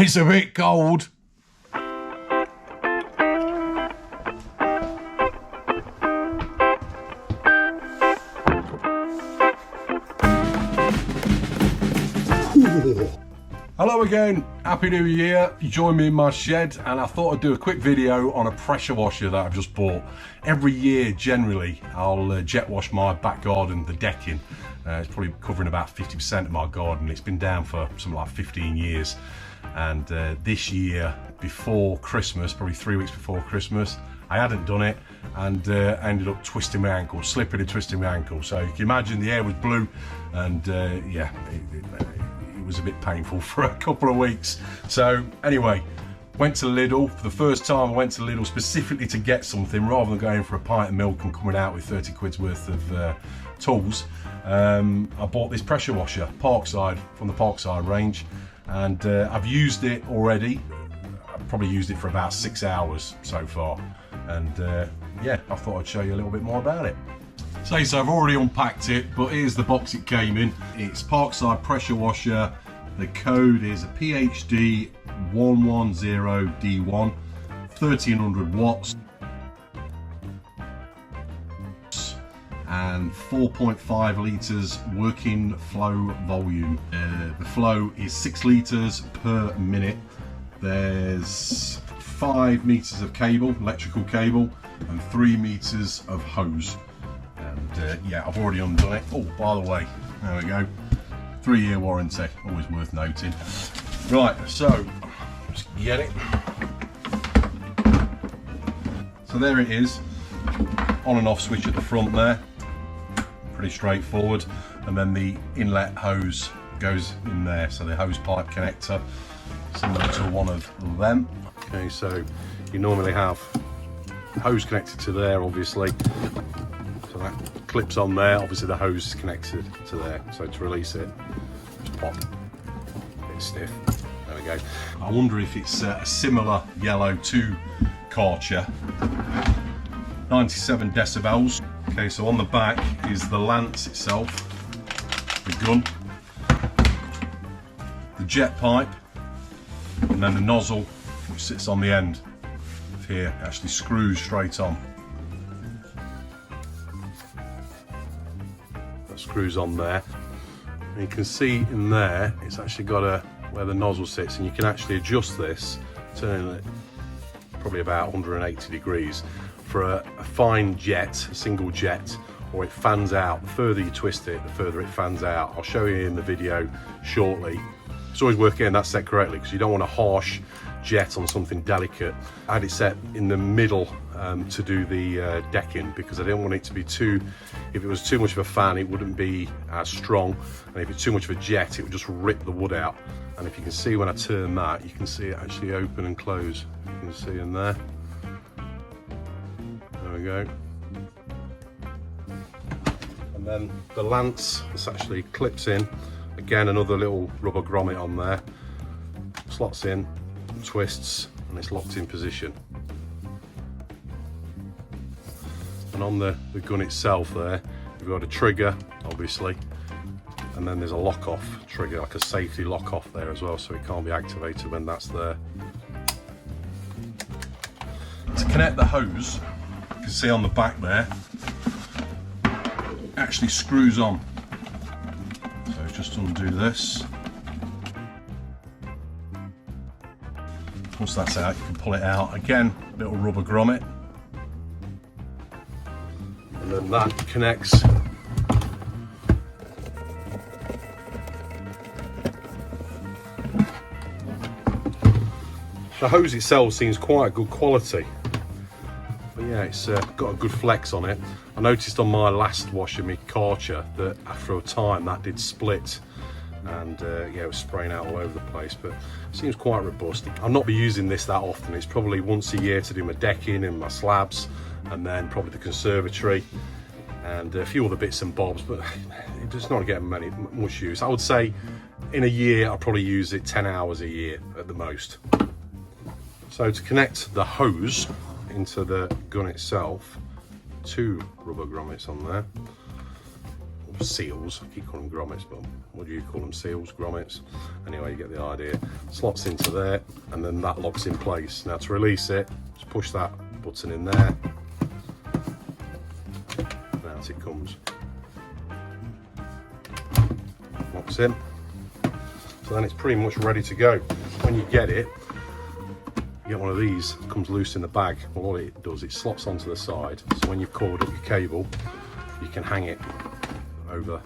It's a bit cold. Hello again, Happy New Year. You join me in my shed, and I thought I'd do a quick video on a pressure washer that I've just bought. Every year, generally, I'll jet wash my back garden, the decking. It's probably covering about 50% of my garden. It's been down for something like 15 years. And this year, before Christmas, probably 3 weeks before Christmas, I hadn't done it, and ended up twisting my ankle, slipping and twisting my ankle. So you can imagine the air was blue, and yeah, it was a bit painful for a couple of weeks. So anyway, went to Lidl. For the first time, I went to Lidl specifically to get something rather than going for a pint of milk and coming out with 30 quid's worth of tools. I bought this pressure washer, Parkside, from the Parkside range, and I've used it already. I've probably used it for about 6 hours so far, and yeah, I thought I'd show you a little bit more about it. So I've already unpacked it, but here's the box it came in. It's Parkside pressure washer. The code is a PHD 110D1, 1300 watts, and 4.5 litres working flow volume. The flow is 6 litres per minute. There's 5 meters of cable, electrical cable, and 3 meters of hose. And yeah, I've already undone it. Oh, by the way, there we go. 3-year warranty, always worth noting. Right, so let's get it. So there it is, on and off switch at the front there. Pretty straightforward. And then the inlet hose goes in there. So the hose pipe connector, similar to one of them. Okay, so you normally have hose connected to there, obviously. So that clips on there, obviously the hose is connected to there. So to release it, just pop, a bit stiff, there we go. I wonder if it's a similar yellow to Karcher, 97 decibels. Okay, so on the back is the lance itself, the gun, the jet pipe, and then the nozzle, which sits on the end of here, actually screws straight on. Screws on there, and you can see in there it's actually got where the nozzle sits, and you can actually adjust this, turning it probably about 180 degrees for a fine jet, a single jet, or it fans out. The further you twist it, the further it fans out. I'll show you in the video shortly. It's always worth getting that set correctly, because you don't want a harsh jet on something delicate. I had it set in the middle to do the decking, because I didn't want it to be too, if it was too much of a fan it wouldn't be as strong, and if it's too much of a jet it would just rip the wood out. And if you can see when I turn that, you can see it actually open and close. You can see in there. There we go. And then the lance, this actually clips in. Again, another little rubber grommet on there. Slots in, twists, and it's locked in position. And on the gun itself there, you've got a trigger, obviously, and then there's a lock-off trigger, like a safety lock-off there as well, so it can't be activated when that's there. To connect the hose, you can see on the back there, it actually screws on. So just undo this. Once that's out, you can pull it out. Again, little rubber grommet. And then that connects the hose itself seems quite good quality, but yeah, it's got a good flex on it. I noticed on my last washer, my Karcher, that after a time that did split, and yeah, it was spraying out all over the place, but it seems quite robust. I'll not be using this that often. It's probably once a year to do my decking and my slabs, and then probably the conservatory and a few other bits and bobs, but it's not getting much use. I would say in a year I'll probably use it 10 hours a year at the most. So to connect the hose into the gun itself, 2 rubber grommets on there. seals. I keep calling them grommets, but what do you call them? Seals, grommets? Anyway, you get the idea. Slots into there, and then that locks in place. Now to release it, just push that button in there. And out it comes. Locks in. So then it's pretty much ready to go. When you get it, you get one of these, it comes loose in the bag. Well, all it does, it slots onto the side. So when you've coiled up your cable, you can hang it over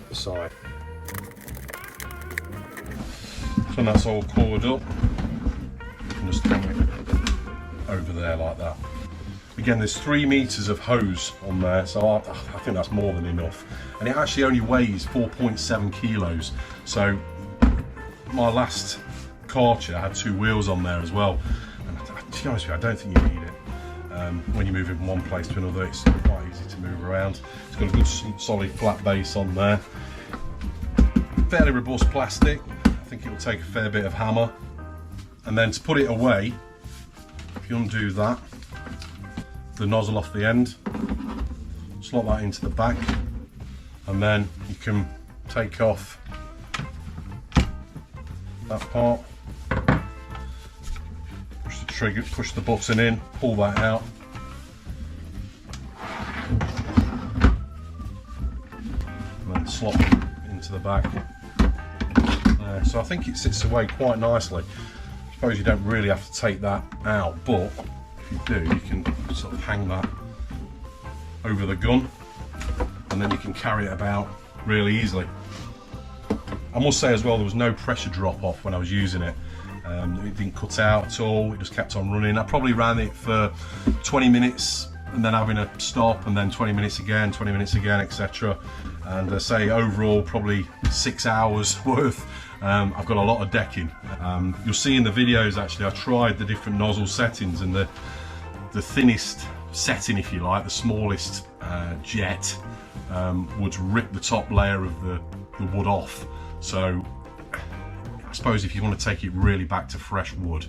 the side. So when that's all coiled up, you can just hang it over there like that. Again, there's 3 meters of hose on there, so I think that's more than enough. And it actually only weighs 4.7 kilos. So my last Karcher had 2 wheels on there as well. And to be honest with you, I don't think you need it. When you're moving from one place to another, it's quite easy to move around. It's got a good solid flat base on there. Fairly robust plastic. I think it will take a fair bit of hammer. And then to put it away, if you undo that, the nozzle off the end, slot that into the back, and then you can take off that part, push the trigger, push the button in, pull that out, and then slot into the back. So I think it sits away quite nicely. I suppose you don't really have to take that out, but if you do, you can sort of hang that over the gun, and then you can carry it about really easily. I must say as well, there was no pressure drop off when I was using it. It didn't cut out at all, it just kept on running. I probably ran it for 20 minutes and then having a stop, and then 20 minutes again, etc. And I say overall probably 6 hours worth. I've got a lot of decking. You'll see in the videos actually I tried the different nozzle settings, and the thinnest setting, if you like, the smallest jet would rip the top layer of the wood off. So I suppose if you want to take it really back to fresh wood,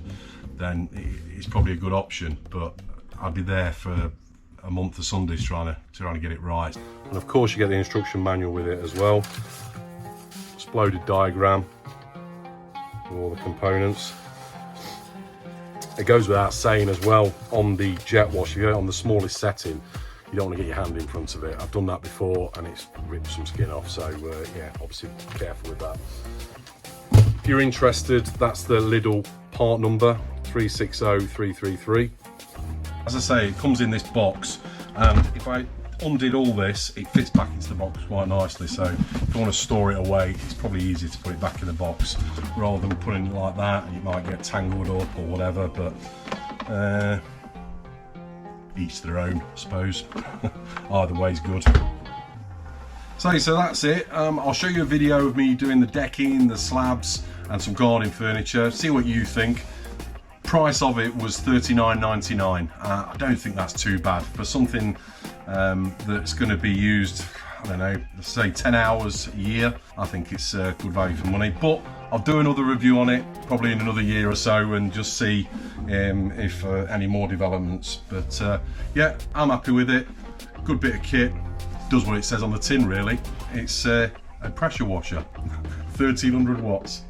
then it's probably a good option, but I'd be there for a month of Sundays trying to get it right. And of course you get the instruction manual with it as well, exploded diagram with all the components. It goes without saying as well, on the jet wash, if you go on the smallest setting, you don't want to get your hand in front of it. I've done that before and it's ripped some skin off, so yeah, obviously be careful with that. If you're interested, that's the Lidl part number 360333. As I say, it comes in this box. If I undid all this, it fits back into the box quite nicely, so if you want to store it away, it's probably easier to put it back in the box rather than putting it like that, and it might get tangled up or whatever, but each their own, I suppose. Either way's good. So that's it. I'll show you a video of me doing the decking, the slabs and some garden furniture, see what you think. Price of it was $39.99. I don't think that's too bad for something that's going to be used, I don't know, let's say 10 hours a year. I think it's good value for money, but I'll do another review on it probably in another year or so and just see if any more developments. But yeah, I'm happy with it. Good bit of kit, does what it says on the tin really. It's a pressure washer, 1300 watts.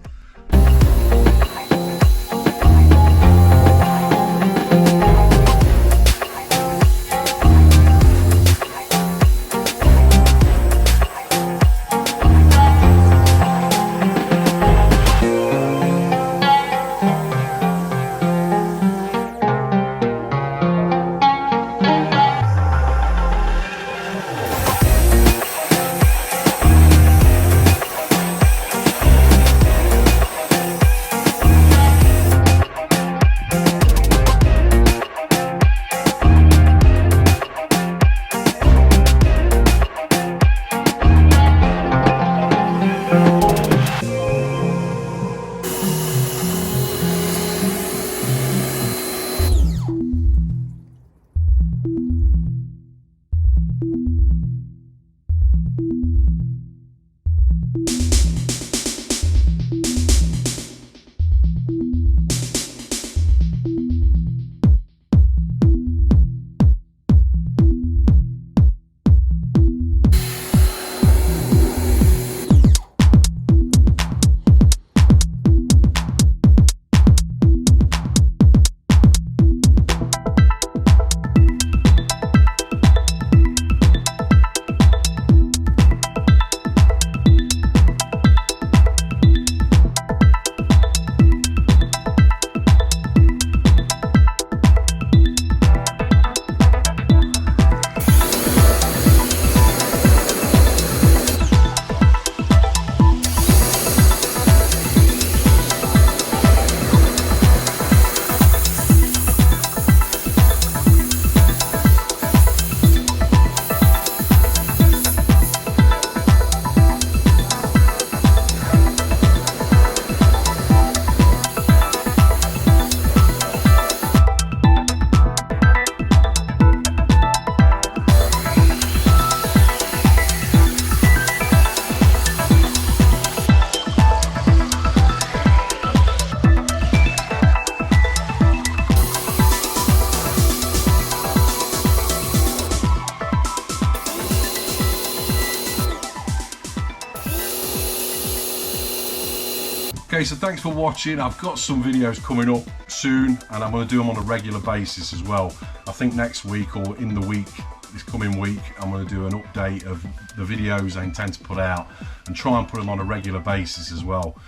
Okay, so thanks for watching. I've got some videos coming up soon, and I'm going to do them on a regular basis as well. I think next week or in the week, this coming week, I'm going to do an update of the videos I intend to put out and try and put them on a regular basis as well.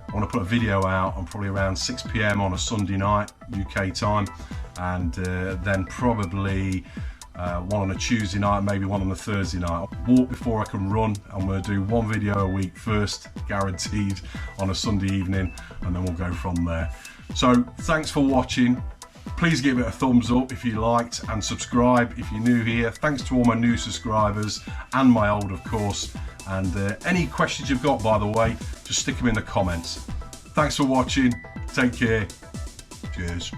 I want to put a video out on probably around 6 PM on a Sunday night UK time, and then probably one on a Tuesday night, maybe one on a Thursday night. Walk before I can run. I'm going to do one video a week first, guaranteed, on a Sunday evening, and then we'll go from there. So thanks for watching. Please give it a thumbs up if you liked, and subscribe if you're new here. Thanks to all my new subscribers and my old, of course. And any questions you've got, by the way, just stick them in the comments. Thanks for watching. Take care. Cheers.